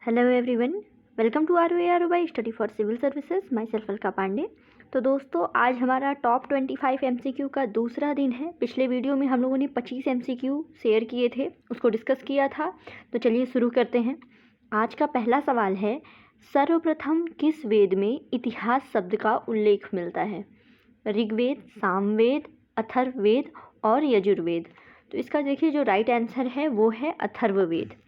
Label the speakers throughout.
Speaker 1: Hello everyone, welcome to our by study for civil services. Myself Alka Pandey. तो दोस्तों, आज हमारा टॉप 25 एमसीक्यू का दूसरा दिन है। पिछले वीडियो में हम लोगों ने 25 एमसीक्यू शेयर किए थे, उसको डिस्कस किया था। तो चलिए शुरू करते हैं। आज का पहला सवाल है, सर्वप्रथम किस वेद में इतिहास शब्द का उल्लेख मिलता है? ऋग्वेद, सामवेद, अथर्ववेद और यजुर्वेद। तो इसका देखिए जो राइट आंसर है वो है अथर्ववेद।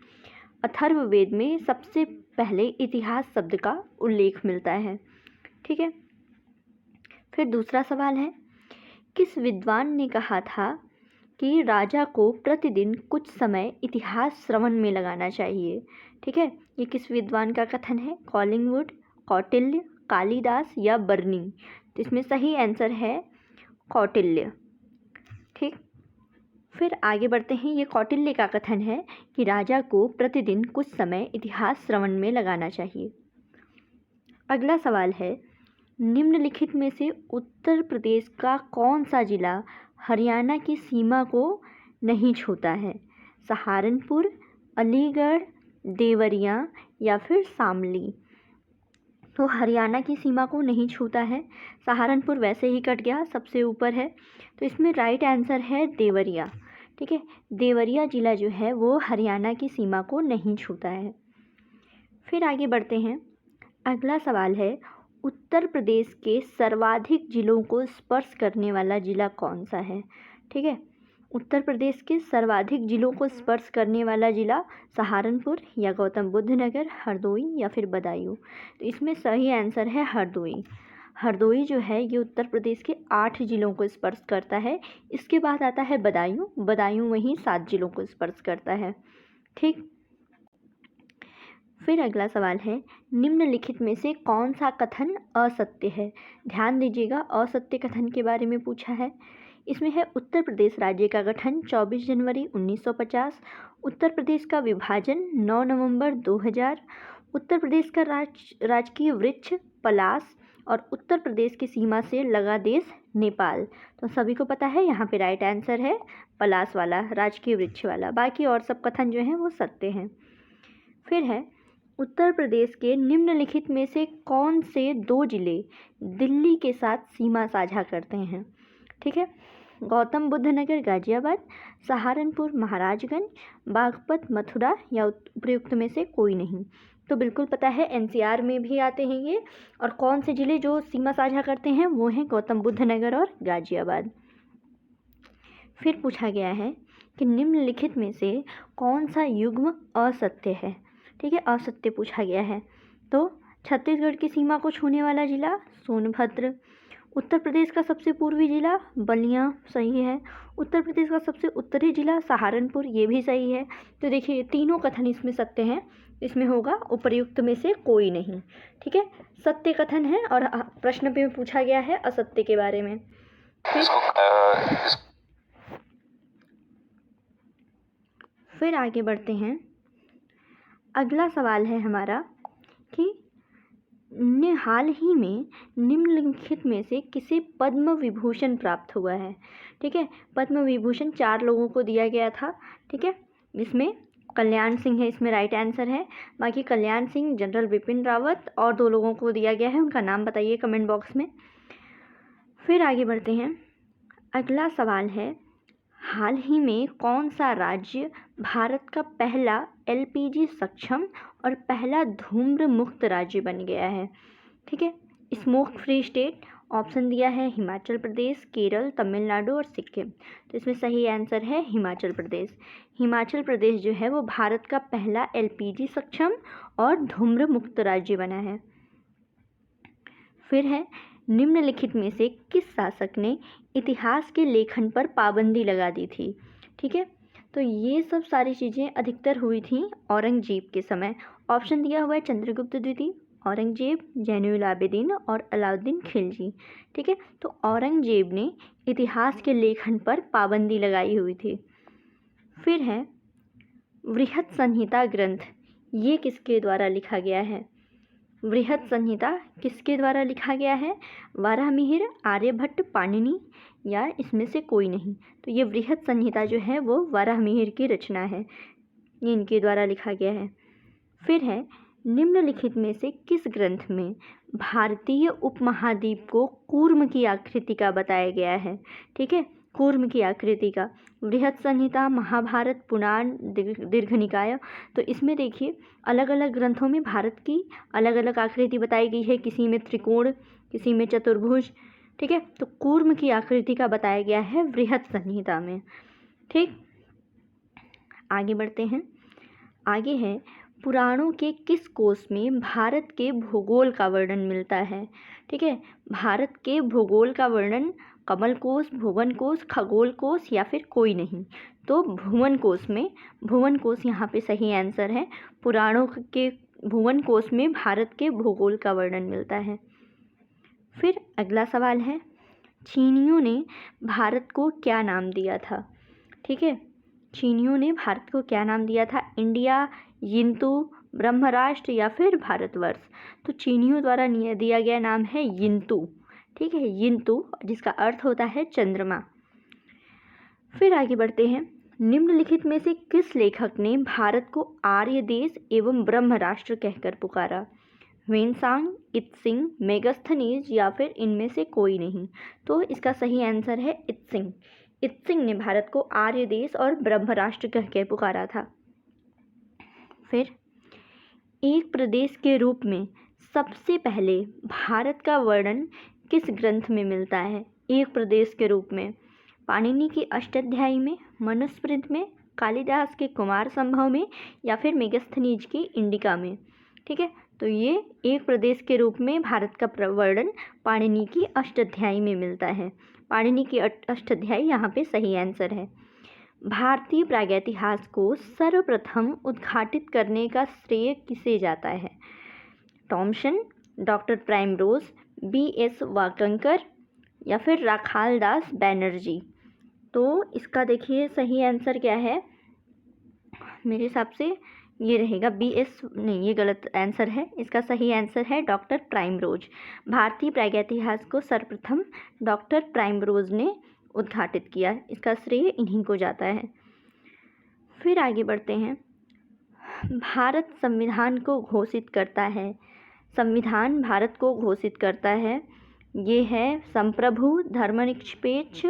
Speaker 1: अथर्ववेद में सबसे पहले इतिहास शब्द का उल्लेख मिलता है। ठीक है। फिर दूसरा सवाल है, किस विद्वान ने कहा था कि राजा को प्रतिदिन कुछ समय इतिहास श्रवण में लगाना चाहिए? ठीक है, ये किस विद्वान का कथन है? कॉलिंगवुड, कौटिल्य, कालिदास या बर्नी? तो इसमें सही आंसर है कौटिल्य। ठीक। फिर आगे बढ़ते हैं। ये कौटिल्य का कथन है कि राजा को प्रतिदिन कुछ समय इतिहास श्रवण में लगाना चाहिए। अगला सवाल है, निम्नलिखित में से उत्तर प्रदेश का कौन सा जिला हरियाणा की सीमा को नहीं छूता है? सहारनपुर, अलीगढ़, देवरिया या फिर शामली? तो हरियाणा की सीमा को नहीं छूता है। सहारनपुर वैसे ही कट गया, सबसे ऊपर है। तो इसमें राइट आंसर है देवरिया। ठीक है, देवरिया जिला जो है वो हरियाणा की सीमा को नहीं छूता है। फिर आगे बढ़ते हैं। अगला सवाल है, उत्तर प्रदेश के सर्वाधिक जिलों को स्पर्श करने वाला जिला कौन सा है? ठीक है, उत्तर प्रदेश के सर्वाधिक जिलों को स्पर्श करने वाला जिला सहारनपुर या गौतम बुद्ध नगर, हरदोई या फिर बदायूं? तो इसमें सही आंसर है हरदोई। हरदोई जो है ये उत्तर प्रदेश के 8 जिलों को स्पर्श करता है। इसके बाद आता है बदायूं। बदायूं वहीं 7 जिलों को स्पर्श करता है। ठीक। फिर अगला सवाल है, निम्नलिखित में से कौन सा कथन असत्य है? ध्यान दीजिएगा, असत्य कथन के बारे में पूछा है। इसमें है, उत्तर प्रदेश राज्य का गठन 24 जनवरी 1950, उत्तर प्रदेश का विभाजन 9 नवंबर 2000, उत्तर प्रदेश का राजकीय वृक्ष पलास और उत्तर प्रदेश की सीमा से लगा देश नेपाल। तो सभी को पता है यहाँ पे राइट आंसर है पलास वाला, राजकीय वृक्ष वाला। बाकी और सब कथन जो हैं वो सत्य हैं। फिर है, उत्तर प्रदेश के निम्नलिखित में से कौन से 2 जिले दिल्ली के साथ सीमा साझा करते हैं? ठीक है, गौतम बुद्ध नगर गाजियाबाद, सहारनपुर महाराजगंज, बागपत मथुरा या उपयुक्त में से कोई नहीं? तो बिल्कुल पता है, एनसीआर में भी आते हैं ये। और कौन से ज़िले जो सीमा साझा करते हैं वो हैं गौतम बुद्ध नगर और गाजियाबाद। फिर पूछा गया है कि निम्नलिखित में से कौन सा युग्म असत्य है? ठीक है, असत्य पूछा गया है। तो छत्तीसगढ़ की सीमा को छूने वाला जिला सोनभद्र, उत्तर प्रदेश का सबसे पूर्वी जिला बलिया, सही है। उत्तर प्रदेश का सबसे उत्तरी जिला सहारनपुर, ये भी सही है। तो देखिए तीनों कथन इसमें सत्य हैं। इसमें होगा उपर्युक्त में से कोई नहीं। ठीक है, सत्य कथन है और प्रश्न पे पूछा गया है असत्य के बारे में। फिर आगे बढ़ते हैं। अगला सवाल है हमारा कि हाल ही में निम्नलिखित में से किसे पद्म विभूषण प्राप्त हुआ है? ठीक है, पद्म विभूषण 4 लोगों को दिया गया था। ठीक है, इसमें कल्याण सिंह है, इसमें राइट आंसर है। बाकी कल्याण सिंह, जनरल बिपिन रावत और 2 लोगों को दिया गया है, उनका नाम बताइए कमेंट बॉक्स में। फिर आगे बढ़ते हैं। अगला सवाल है, हाल ही में कौन सा राज्य भारत का पहला एलपीजी सक्षम और पहला धूम्र मुक्त राज्य बन गया है? ठीक है, स्मोक फ्री स्टेट। ऑप्शन दिया है हिमाचल प्रदेश, केरल, तमिलनाडु और सिक्किम। तो इसमें सही आंसर है हिमाचल प्रदेश। हिमाचल प्रदेश जो है वो भारत का पहला एलपीजी सक्षम और धूम्र मुक्त राज्य बना है। फिर है, निम्नलिखित में से किस शासक ने इतिहास के लेखन पर पाबंदी लगा दी थी? ठीक है, तो ये सब सारी चीज़ें अधिकतर हुई थी औरंगजेब के समय। ऑप्शन दिया हुआ है चंद्रगुप्त द्वितीय, औरंगजेब, जैनुल आबिदीन और अलाउद्दीन खिलजी। ठीक है, तो औरंगजेब ने इतिहास के लेखन पर पाबंदी लगाई हुई थी। फिर है, वृहत संहिता ग्रंथ, ये किसके द्वारा लिखा गया है? वृहत संहिता किसके द्वारा लिखा गया है? वाराहमिहिर, आर्यभट्ट, पाणिनि या इसमें से कोई नहीं? तो ये वृहत संहिता जो है वो वाराहमिहिर की रचना है, ये इनके द्वारा लिखा गया है। फिर है निम्नलिखित में से किस ग्रंथ में भारतीय उपमहाद्वीप को कूर्म की आकृति का बताया गया है। ठीक है, कूर्म की आकृति का। बृहत संहिता, महाभारत, पुराण, दीर्घनिकाय। तो इसमें देखिए अलग अलग ग्रंथों में भारत की अलग अलग आकृति बताई गई है, किसी में त्रिकोण, किसी में चतुर्भुज। ठीक है, तो कूर्म की आकृति का बताया गया है बृहत संहिता में। ठीक, आगे बढ़ते हैं। आगे है पुराणों के किस कोश में भारत के भूगोल का वर्णन मिलता है। ठीक है, भारत के भूगोल का वर्णन कमल कोश, भुवन कोश, खगोल कोश या फिर कोई नहीं। तो भुवन कोश में, भुवन कोश यहाँ पे सही आंसर है। पुराणों के भुवन कोश में भारत के भूगोल का वर्णन मिलता है। फिर अगला सवाल है, चीनियों ने भारत को क्या नाम दिया था। ठीक है, चीनियों ने भारत को क्या नाम दिया था। इंडिया, यिंतु, ब्रह्मराष्ट्र या फिर भारतवर्ष। तो चीनियों द्वारा दिया गया नाम है यिंतु। ठीक है, यिंतु, जिसका अर्थ होता है चंद्रमा। फिर आगे बढ़ते हैं। निम्नलिखित में से किस लेखक ने भारत को आर्य देश एवं ब्रह्म राष्ट्र कहकर पुकारा। ह्वेनसांग, इत्सिंग, मेगास्थनीज या फिर इनमें से कोई नहीं। तो इसका सही आंसर है इत्सिंग। इत्सिंग ने भारत को आर्य देश और ब्रह्म राष्ट्र कहकर पुकारा था। फिर एक प्रदेश के रूप में सबसे पहले भारत का वर्णन किस ग्रंथ में मिलता है। एक प्रदेश के रूप में पाणिनि की अष्टाध्यायी में, मनुस्मृति में, कालिदास के कुमार संभव में या फिर मेगास्थनीज की इंडिका में। ठीक है, तो ये एक प्रदेश के रूप में भारत का वर्णन पाणिनि की अष्टाध्यायी में मिलता है। पाणिनि की अष्टाध्यायी यहाँ पे सही आंसर है। भारतीय प्रागैतिहास को सर्वप्रथम उद्घाटित करने का श्रेय किसे जाता है। Thomson, doctor primrose, B.S. वाकंकर या फिर राखाल दास बैनर्जी। तो इसका देखिए सही आंसर क्या है, मेरे हिसाब से ये रहेगा B.S. नहीं, ये गलत आंसर है। इसका सही आंसर है डॉक्टर प्राइमरोज। भारतीय प्रागैतिहास को सर्वप्रथम डॉक्टर प्राइमरोज ने उद्घाटित किया, इसका श्रेय इन्हीं को जाता है। फिर आगे बढ़ते हैं। भारत संविधान को घोषित करता है। संविधान भारत को घोषित करता है, ये है संप्रभु, धर्मनिरपेक्ष,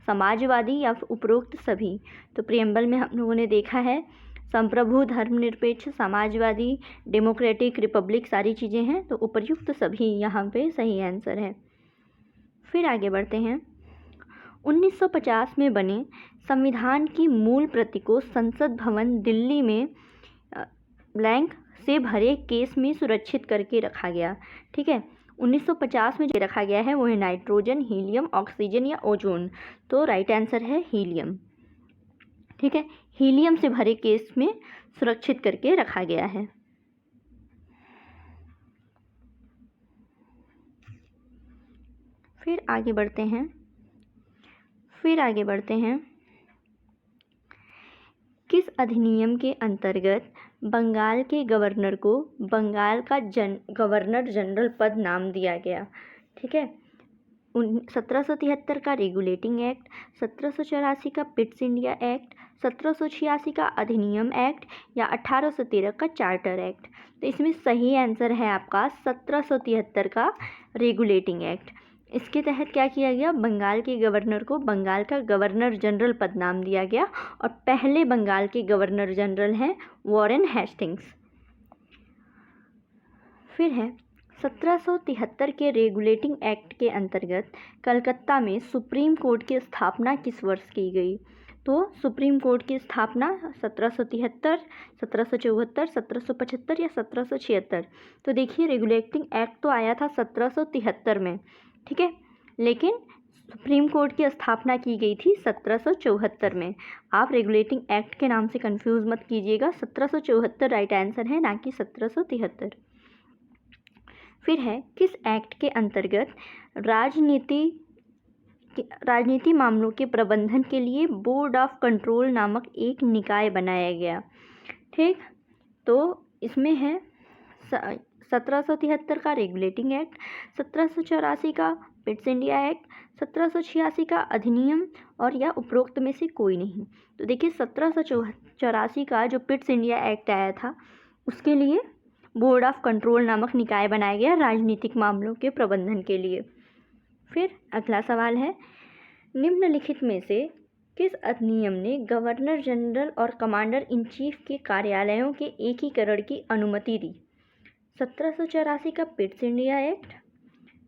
Speaker 1: समाजवादी या उपरोक्त सभी। तो प्रियम्बल में हम लोगों ने देखा है संप्रभु, धर्मनिरपेक्ष, समाजवादी, डेमोक्रेटिक, रिपब्लिक सारी चीज़ें हैं, तो उपयुक्त सभी यहाँ पे सही आंसर है। फिर आगे बढ़ते हैं। 1950 में बने संविधान की मूल प्रति को संसद भवन दिल्ली में ब्लैंक से भरे केस में सुरक्षित करके रखा गया। ठीक है, 1950 में जो रखा गया है वो है नाइट्रोजन, हीलियम, ऑक्सीजन या ओजोन। तो राइट आंसर है हीलियम। ठीक है, हीलियम से भरे केस में सुरक्षित करके रखा गया है। फिर आगे बढ़ते हैं। किस अधिनियम के अंतर्गत बंगाल के गवर्नर को बंगाल का गवर्नर जनरल पद नाम दिया गया। ठीक है, 1773 का रेगुलेटिंग एक्ट, 1784 का पिट्स इंडिया एक्ट, 1786 का अधिनियम एक्ट या 1813 का चार्टर एक्ट। तो इसमें सही आंसर है आपका 1773 का रेगुलेटिंग एक्ट। इसके तहत क्या किया गया, बंगाल के गवर्नर को बंगाल का गवर्नर जनरल पद नाम दिया गया और पहले बंगाल के गवर्नर जनरल हैं वॉरेन हेस्टिंग्स। फिर है 1773 के रेगुलेटिंग एक्ट के अंतर्गत कलकत्ता में सुप्रीम कोर्ट की स्थापना किस वर्ष की गई। तो सुप्रीम कोर्ट की स्थापना 1773, 1774, 1775 या 1776। तो देखिए रेगुलेटिंग एक्ट तो आया था 1773 में, ठीक है, लेकिन सुप्रीम कोर्ट की स्थापना की गई थी 1774 में। आप रेगुलेटिंग एक्ट के नाम से कंफ्यूज मत कीजिएगा, 1774 राइट आंसर है, ना कि 1773। फिर है किस एक्ट के अंतर्गत राजनीति मामलों के प्रबंधन के लिए बोर्ड ऑफ कंट्रोल नामक एक निकाय बनाया गया। ठीक, तो इसमें है 1773 का रेगुलेटिंग एक्ट, 1784 का पिट्स इंडिया एक्ट, 1786 का अधिनियम और या उपरोक्त में से कोई नहीं। तो देखिए 1784 का जो पिट्स इंडिया एक्ट आया था उसके लिए बोर्ड ऑफ कंट्रोल नामक निकाय बनाया गया राजनीतिक मामलों के प्रबंधन के लिए। फिर अगला सवाल है, निम्नलिखित में से किस अधिनियम ने गवर्नर जनरल और कमांडर इन चीफ के कार्यालयों के एकीकरण की अनुमति दी? 1784 का पिट्स इंडिया एक्ट,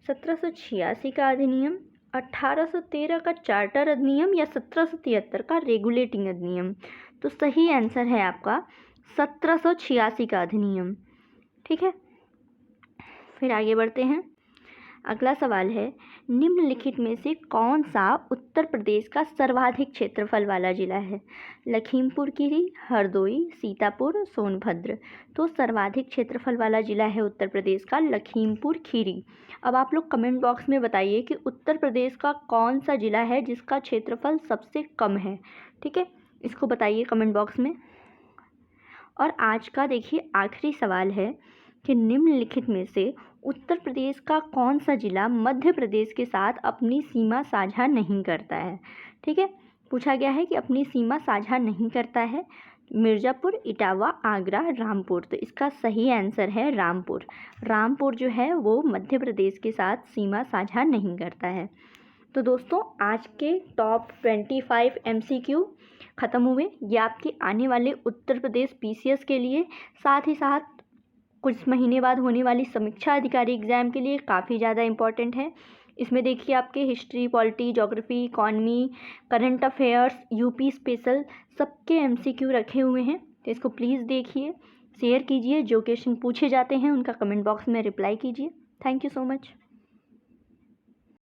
Speaker 1: 1786 का अधिनियम, 1813 का चार्टर अधिनियम या 1773 का रेगुलेटिंग अधिनियम? तो सही आंसर है आपका 1786 का अधिनियम। ठीक है, फिर आगे बढ़ते हैं। अगला सवाल है, निम्नलिखित में से कौन सा उत्तर प्रदेश का सर्वाधिक क्षेत्रफल वाला जिला है? लखीमपुर खीरी, हरदोई, सीतापुर, सोनभद्र? तो सर्वाधिक क्षेत्रफल वाला जिला है उत्तर प्रदेश का लखीमपुर खीरी। अब आप लोग कमेंट बॉक्स में बताइए कि उत्तर प्रदेश का कौन सा जिला है जिसका क्षेत्रफल सबसे कम है। ठीक है, इसको बताइए कमेंट बॉक्स में। और आज का देखिए आखिरी सवाल है कि निम्नलिखित में से उत्तर प्रदेश का कौन सा जिला मध्य प्रदेश के साथ अपनी सीमा साझा नहीं करता है? ठीक है, पूछा गया है कि अपनी सीमा साझा नहीं करता है। मिर्ज़ापुर, इटावा, आगरा, रामपुर? तो इसका सही आंसर है रामपुर। रामपुर जो है वो मध्य प्रदेश के साथ सीमा साझा नहीं करता है। तो दोस्तों, आज के टॉप 25 MCQ ख़त्म हुए। ये आपके आने वाले उत्तर प्रदेश PCS के लिए, साथ ही साथ कुछ महीने बाद होने वाली समीक्षा अधिकारी एग्ज़ाम के लिए काफ़ी ज़्यादा इम्पॉर्टेंट है। इसमें देखिए आपके history, polity, geography, economy, current affairs, UP special सबके MCQ रखे हुए हैं। तो इसको प्लीज़ देखिए, शेयर कीजिए। जो क्वेश्चन पूछे जाते हैं उनका कमेंट बॉक्स में रिप्लाई कीजिए। Thank you so much.